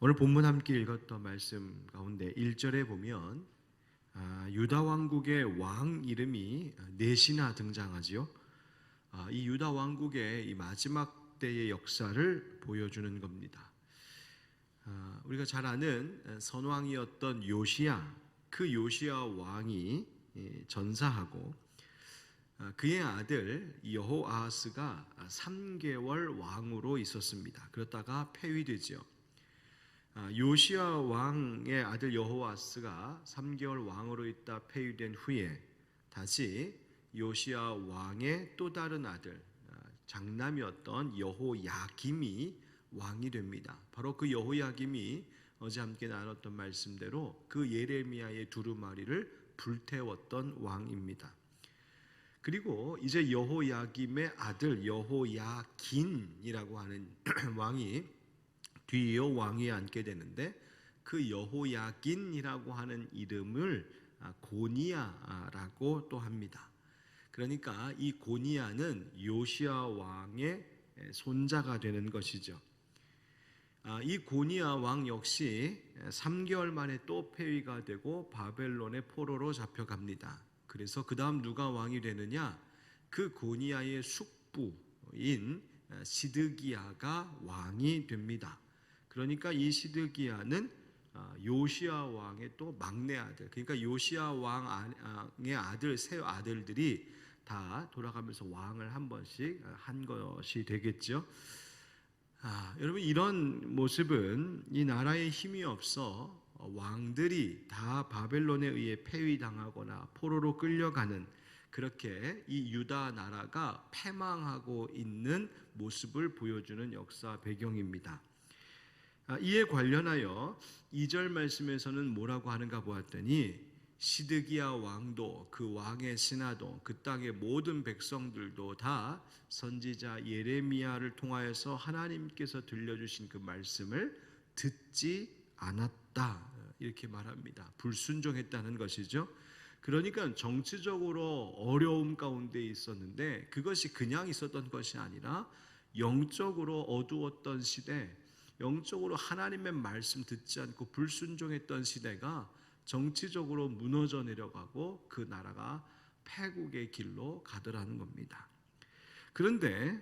오늘 본문 함께 읽었던 말씀 가운데 1절에 보면 유다 왕국의 왕 이름이 넷이나 등장하지요. 이 유다 왕국의 이 마지막 때의 역사를 보여주는 겁니다. 우리가 잘 아는 선왕이었던 요시야, 그 요시야 왕이 전사하고 그의 아들 여호아하스가 3개월 왕으로 있었습니다. 그러다가 폐위되지요. 요시야 왕의 아들 여호아스가 3개월 왕으로 있다 폐위된 후에 다시 요시야 왕의 또 다른 아들 장남이었던 여호야김이 왕이 됩니다. 바로 그 여호야김이 어제 함께 나눴던 말씀대로 그 예레미야의 두루마리를 불태웠던 왕입니다. 그리고 이제 여호야김의 아들 여호야긴이라고 하는 왕이 뒤이어 왕위에 앉게 되는데, 그 여호야긴이라고 하는 이름을 고니야라고 또 합니다. 그러니까 이 고니야는 요시야 왕의 손자가 되는 것이죠. 이 고니야 왕 역시 3개월 만에 또 폐위가 되고 바벨론의 포로로 잡혀갑니다. 그래서 그 다음 누가 왕이 되느냐? 그 고니야의 숙부인 시드기야가 왕이 됩니다. 그러니까 이 시드기야는 요시야 왕의 또 막내 아들, 그러니까 요시야 왕의 아들, 세 아들들이 다 돌아가면서 왕을 한 번씩 한 것이 되겠죠. 여러분, 이런 모습은 이 나라에 힘이 없어 왕들이 다 바벨론에 의해 폐위당하거나 포로로 끌려가는, 그렇게 이 유다 나라가 패망하고 있는 모습을 보여주는 역사 배경입니다. 이에 관련하여 2절 말씀에서는 뭐라고 하는가 보았더니, 시드기야 왕도 그 왕의 신하도 그 땅의 모든 백성들도 다 선지자 예레미야를 통하여서 하나님께서 들려주신 그 말씀을 듣지 않았다, 이렇게 말합니다. 불순종했다는 것이죠. 그러니까 정치적으로 어려움 가운데 있었는데, 그것이 그냥 있었던 것이 아니라 영적으로 어두웠던 시대, 영적으로 하나님의 말씀 듣지 않고 불순종했던 시대가 정치적으로 무너져 내려가고 그 나라가 패국의 길로 가더라는 겁니다. 그런데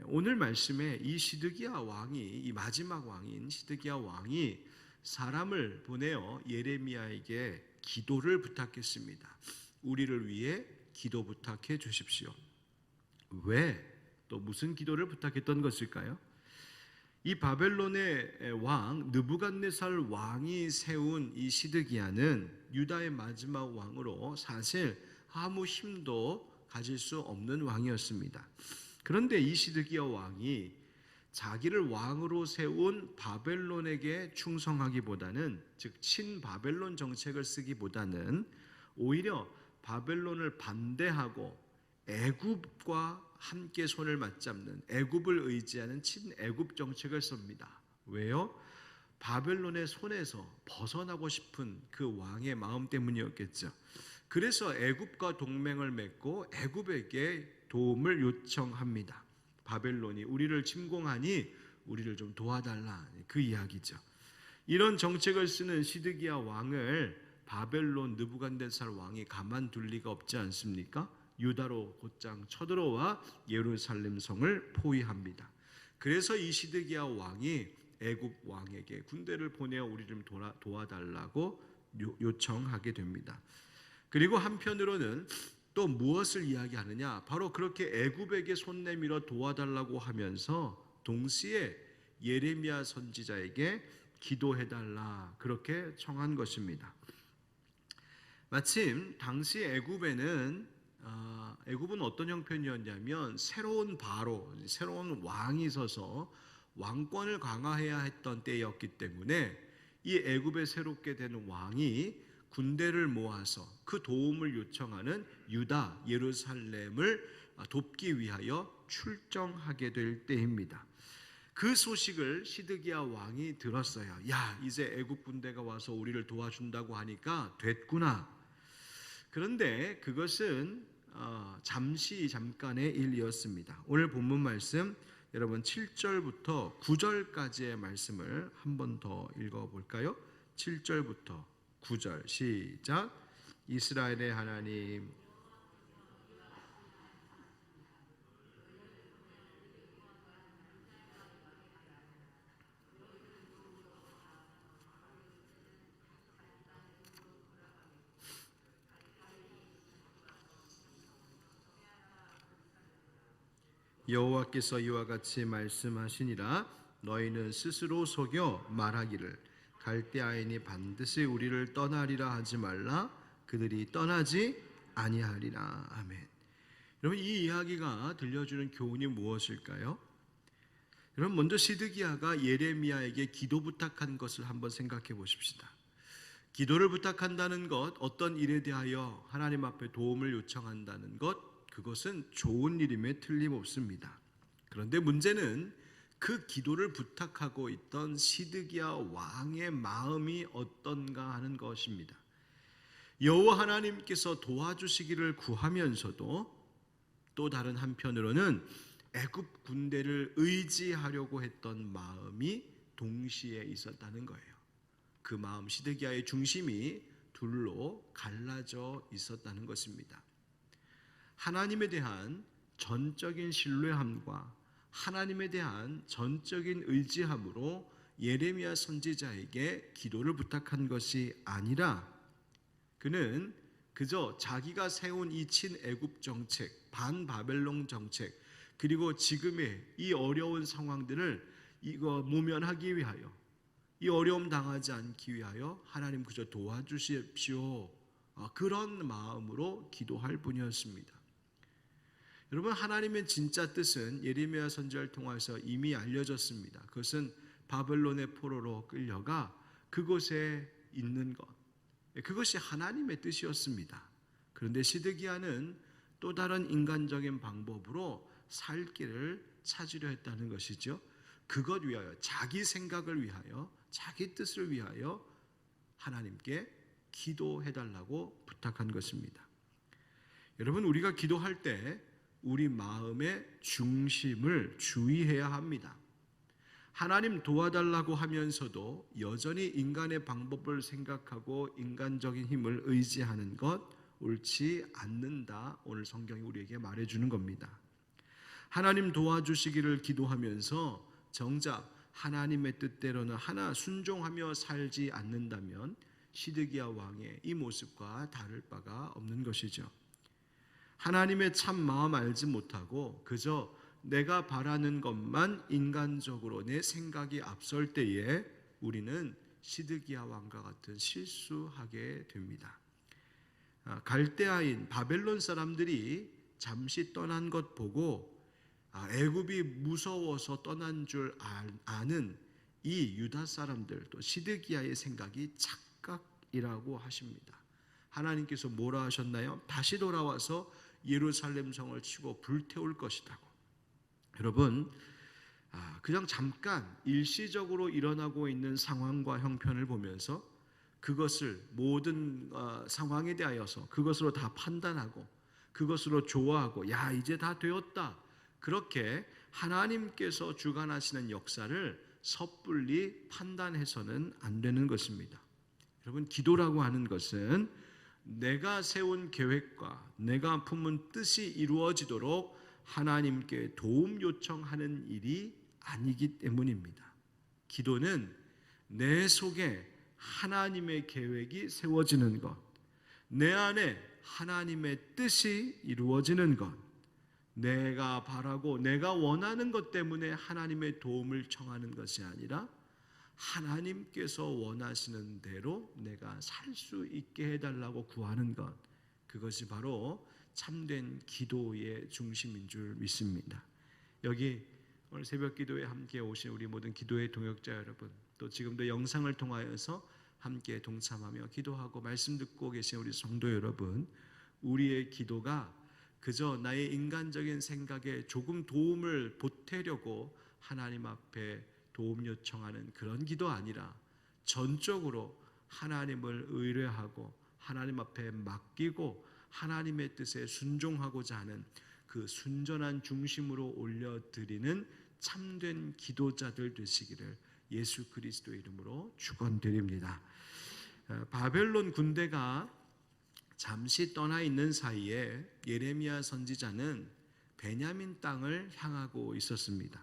오늘 말씀에 이 시드기야 왕이, 이 마지막 왕인 시드기야 왕이 사람을 보내어 예레미야에게 기도를 부탁했습니다. 우리를 위해 기도 부탁해 주십시오. 왜? 또 무슨 기도를 부탁했던 것일까요? 이 바벨론의 왕 느부갓네살 왕이 세운 이 시드기야는 유다의 마지막 왕으로 사실 아무 힘도 가질 수 없는 왕이었습니다. 그런데 이 시드기야 왕이 자기를 왕으로 세운 바벨론에게 충성하기보다는, 즉 친바벨론 정책을 쓰기보다는 오히려 바벨론을 반대하고 애굽과 함께 손을 맞잡는, 애굽을 의지하는 친애굽 정책을 씁니다. 왜요? 바벨론의 손에서 벗어나고 싶은 그 왕의 마음 때문이었겠죠. 그래서 애굽과 동맹을 맺고 애굽에게 도움을 요청합니다. 바벨론이 우리를 침공하니 우리를 좀 도와달라, 그 이야기죠. 이런 정책을 쓰는 시드기야 왕을 바벨론 느부갓네살 왕이 가만둘 리가 없지 않습니까? 유다로 곧장 쳐들어와 예루살렘 성을 포위합니다. 그래서 이 시드기야 왕이 애굽 왕에게 군대를 보내어 우리 좀 도와달라고 요청하게 됩니다. 그리고 한편으로는 또 무엇을 이야기하느냐? 바로 그렇게 애굽에게 손 내밀어 도와달라고 하면서 동시에 예레미야 선지자에게 기도해달라, 그렇게 청한 것입니다. 마침 당시 애굽은 어떤 형편이었냐면, 새로운 바로, 새로운 왕이 서서 왕권을 강화해야 했던 때였기 때문에 이 애굽에 새롭게 되는 왕이 군대를 모아서 그 도움을 요청하는 유다, 예루살렘을 돕기 위하여 출정하게 될 때입니다. 그 소식을 시드기야 왕이 들었어요. 야, 이제 애굽 군대가 와서 우리를 도와준다고 하니까 됐구나. 그런데 그것은 잠깐의 일이었습니다. 오늘 본문 말씀 여러분 7절부터 9절까지의 말씀을 한 번 더 읽어볼까요? 7절부터 9절 시작. 이스라엘의 하나님 여호와께서 이와 같이 말씀하시니라. 너희는 스스로 속여 말하기를 갈대아인이 반드시 우리를 떠나리라 하지 말라. 그들이 떠나지 아니하리라. 아멘. 여러분, 이 이야기가 들려주는 교훈이 무엇일까요? 여러분, 먼저 시드기야가 예레미야에게 기도 부탁한 것을 한번 생각해 보십시다. 기도를 부탁한다는 것, 어떤 일에 대하여 하나님 앞에 도움을 요청한다는 것, 그것은 좋은 일임에 틀림없습니다. 그런데 문제는 그 기도를 부탁하고 있던 시드기야 왕의 마음이 어떤가 하는 것입니다. 여호와 하나님께서 도와주시기를 구하면서도 또 다른 한편으로는 애굽 군대를 의지하려고 했던 마음이 동시에 있었다는 거예요. 그 마음, 시드기야의 중심이 둘로 갈라져 있었다는 것입니다. 하나님에 대한 전적인 신뢰함과 하나님에 대한 전적인 의지함으로 예레미야 선지자에게 기도를 부탁한 것이 아니라 그는 그저 자기가 세운 이 친애굽 정책, 반바벨론 정책, 그리고 지금의 이 어려운 상황들을 모면하기 위하여, 이 어려움 당하지 않기 위하여 하나님 그저 도와주십시오, 그런 마음으로 기도할 뿐이었습니다. 여러분, 하나님의 진짜 뜻은 예레미야 선지자를 통해서 이미 알려졌습니다. 그것은 바벨론의 포로로 끌려가 그곳에 있는 것, 그것이 하나님의 뜻이었습니다. 그런데 시드기야는 또 다른 인간적인 방법으로 살 길을 찾으려 했다는 것이죠. 그것 위하여, 자기 생각을 위하여, 자기 뜻을 위하여 하나님께 기도해달라고 부탁한 것입니다. 여러분, 우리가 기도할 때 우리 마음의 중심을 주의해야 합니다. 하나님 도와달라고 하면서도 여전히 인간의 방법을 생각하고 인간적인 힘을 의지하는 것 옳지 않는다. 오늘 성경이 우리에게 말해주는 겁니다. 하나님 도와주시기를 기도하면서 정작 하나님의 뜻대로는 하나 순종하며 살지 않는다면 시드기야 왕의 이 모습과 다를 바가 없는 것이죠. 하나님의 참 마음 알지 못하고 그저 내가 바라는 것만 인간적으로 내 생각이 앞설 때에 우리는 시드기야 왕과 같은 실수하게 됩니다. 갈대아인 바벨론 사람들이 잠시 떠난 것 보고 애굽이 무서워서 떠난 줄 아는 이 유다 사람들, 또 시드기야의 생각이 착각이라고 하십니다. 하나님께서 뭐라 하셨나요? 다시 돌아와서 예루살렘 성을 치고 불태울 것이라고. 여러분, 그냥 잠깐 일시적으로 일어나고 있는 상황과 형편을 보면서 그것을 모든 상황에 대하여서 그것으로 다 판단하고 그것으로 좋아하고 야 이제 다 되었다, 그렇게 하나님께서 주관하시는 역사를 섣불리 판단해서는 안 되는 것입니다. 여러분, 기도라고 하는 것은 내가 세운 계획과 내가 품은 뜻이 이루어지도록 하나님께 도움 요청하는 일이 아니기 때문입니다. 기도는 내 속에 하나님의 계획이 세워지는 것, 내 안에 하나님의 뜻이 이루어지는 것, 내가 바라고 내가 원하는 것 때문에 하나님의 도움을 청하는 것이 아니라 하나님께서 원하시는 대로 내가 살 수 있게 해달라고 구하는 것, 그것이 바로 참된 기도의 중심인 줄 믿습니다. 여기 오늘 새벽 기도에 함께 오신 우리 모든 기도의 동역자 여러분, 또 지금도 영상을 통하여서 함께 동참하며 기도하고 말씀 듣고 계신 우리 성도 여러분, 우리의 기도가 그저 나의 인간적인 생각에 조금 도움을 보태려고 하나님 앞에 도움 요청하는 그런 기도 아니라 전적으로 하나님을 의뢰하고 하나님 앞에 맡기고 하나님의 뜻에 순종하고자 하는 그 순전한 중심으로 올려드리는 참된 기도자들 되시기를 예수 그리스도의 이름으로 축원드립니다. 바벨론 군대가 잠시 떠나 있는 사이에 예레미야 선지자는 베냐민 땅을 향하고 있었습니다.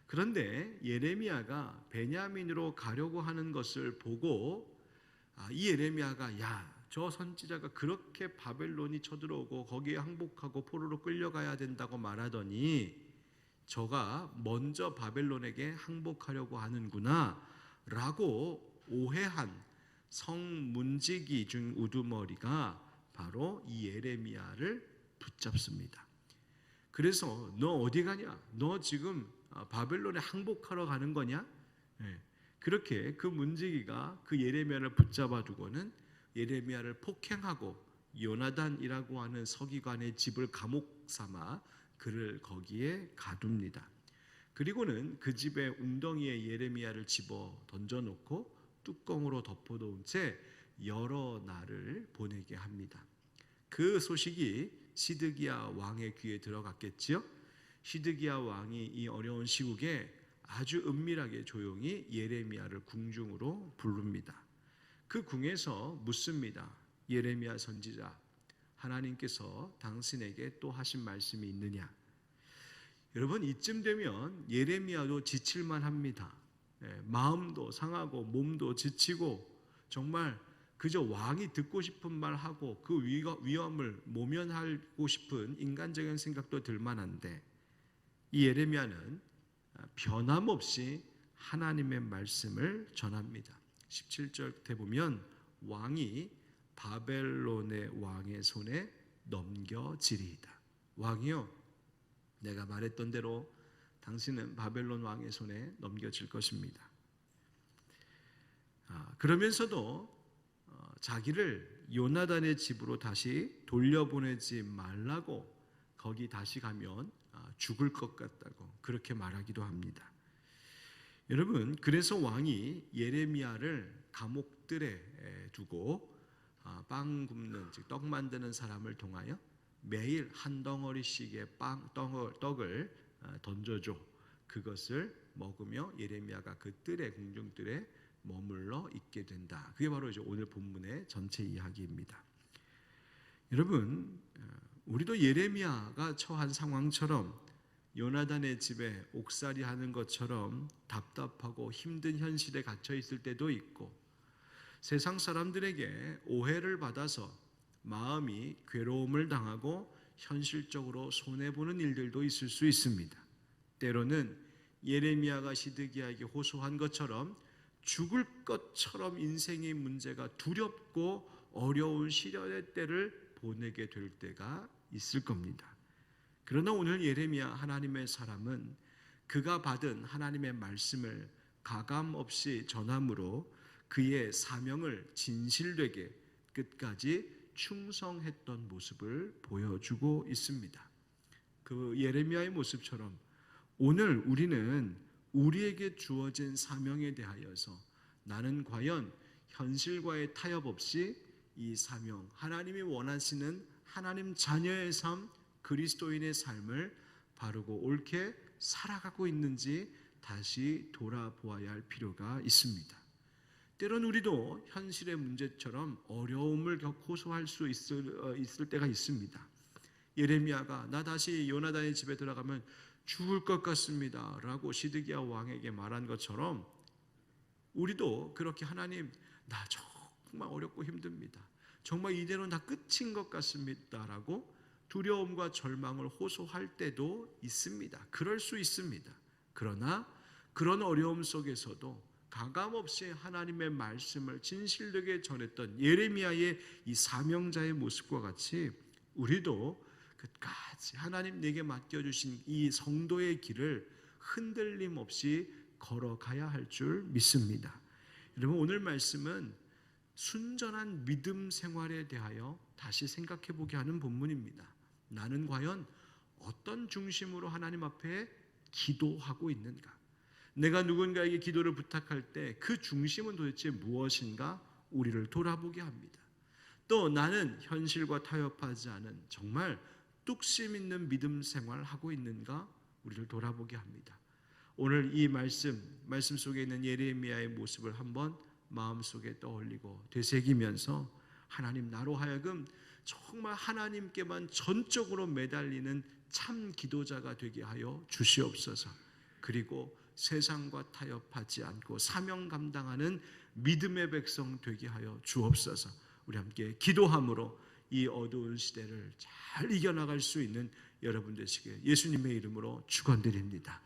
그런데 예레미야가 베냐민으로 가려고 하는 것을 보고 이 예레미야가 저 선지자가 그렇게 바벨론이 쳐들어오고 거기에 항복하고 포로로 끌려가야 된다고 말하더니 저가 먼저 바벨론에게 항복하려고 하는구나 라고 오해한 성문지기 중 우두머리가 바로 이 예레미야를 붙잡습니다. 그래서 너 어디 가냐? 너 지금 바벨론에 항복하러 가는 거냐? 그렇게 그 문지기가 그 예레미야를 붙잡아 두고는 예레미야를 폭행하고 요나단이라고 하는 서기관의 집을 감옥 삼아 그를 거기에 가둡니다. 그리고는 그 집의 웅덩이에 예레미야를 집어 던져놓고 뚜껑으로 덮어놓은 채 여러 날을 보내게 합니다. 그 소식이 시드기야 왕의 귀에 들어갔겠지요. 시드기야 왕이 이 어려운 시국에 아주 은밀하게 조용히 예레미야를 궁중으로 부릅니다. 그 궁에서 묻습니다. 예레미야 선지자, 하나님께서 당신에게 또 하신 말씀이 있느냐? 여러분, 이쯤 되면 예레미야도 지칠만 합니다. 마음도 상하고 몸도 지치고 정말 그저 왕이 듣고 싶은 말 하고 그 위험을 모면하고 싶은 인간적인 생각도 들만한데 이 예레미야는 변함없이 하나님의 말씀을 전합니다. 17절 때 보면 왕이 바벨론의 왕의 손에 넘겨지리이다. 왕이요, 내가 말했던 대로 당신은 바벨론 왕의 손에 넘겨질 것입니다. 그러면서도 자기를 요나단의 집으로 다시 돌려보내지 말라고 거기 다시 가면 죽을 것 같다고 그렇게 말하기도 합니다. 여러분, 그래서 왕이 예레미야를 감옥들에 두고 빵 굽는, 즉 떡 만드는 사람을 통하여 매일 한 덩어리씩의 떡을 던져줘. 그것을 먹으며 예레미야가 그 뜰에, 궁중뜰에 머물러 있게 된다. 그게 바로 이제 오늘 본문의 전체 이야기입니다. 여러분, 우리도 예레미야가 처한 상황처럼 요나단의 집에 옥살이 하는 것처럼 답답하고 힘든 현실에 갇혀 있을 때도 있고 세상 사람들에게 오해를 받아서 마음이 괴로움을 당하고 현실적으로 손해보는 일들도 있을 수 있습니다. 때로는 예레미야가 시드기야에게 호소한 것처럼 죽을 것처럼 인생의 문제가 두렵고 어려운 시련의 때를 보내게 될 때가 있을 겁니다. 그러나 오늘 예레미야 하나님의 사람은 그가 받은 하나님의 말씀을 가감 없이 전함으로 그의 사명을 진실되게 끝까지 충성했던 모습을 보여주고 있습니다. 그 예레미야의 모습처럼 오늘 우리는 우리에게 주어진 사명에 대하여서 나는 과연 현실과의 타협 없이 이 사명, 하나님이 원하시는 하나님 자녀의 삶, 그리스도인의 삶을 바르고 옳게 살아가고 있는지 다시 돌아보아야 할 필요가 있습니다. 때론 우리도 현실의 문제처럼 어려움을 호소할 수 있을 때가 있습니다. 예레미야가 나 다시 요나단의 집에 들어가면 죽을 것 같습니다 라고 시드기야 왕에게 말한 것처럼 우리도 그렇게 하나님, 나 정말 어렵고 힘듭니다. 정말 이대로 다 끝인 것 같습니다 라고 두려움과 절망을 호소할 때도 있습니다. 그럴 수 있습니다. 그러나 그런 어려움 속에서도 가감없이 하나님의 말씀을 진실되게 전했던 예레미야의 이 사명자의 모습과 같이 우리도 끝까지 하나님 내게 맡겨주신 이 성도의 길을 흔들림 없이 걸어가야 할 줄 믿습니다. 여러분, 오늘 말씀은 순전한 믿음 생활에 대하여 다시 생각해 보게 하는 본문입니다. 나는 과연 어떤 중심으로 하나님 앞에 기도하고 있는가? 내가 누군가에게 기도를 부탁할 때 그 중심은 도대체 무엇인가 우리를 돌아보게 합니다. 또 나는 현실과 타협하지 않은 정말 뚝심 있는 믿음 생활을 하고 있는가 우리를 돌아보게 합니다. 오늘 이 말씀 속에 있는 예레미야의 모습을 한번 마음속에 떠올리고 되새기면서 하나님, 나로 하여금 정말 하나님께만 전적으로 매달리는 참 기도자가 되게 하여 주시옵소서. 그리고 세상과 타협하지 않고 사명 감당하는 믿음의 백성 되게 하여 주옵소서. 우리 함께 기도함으로 이 어두운 시대를 잘 이겨나갈 수 있는 여러분 되시길 예수님의 이름으로 축원드립니다.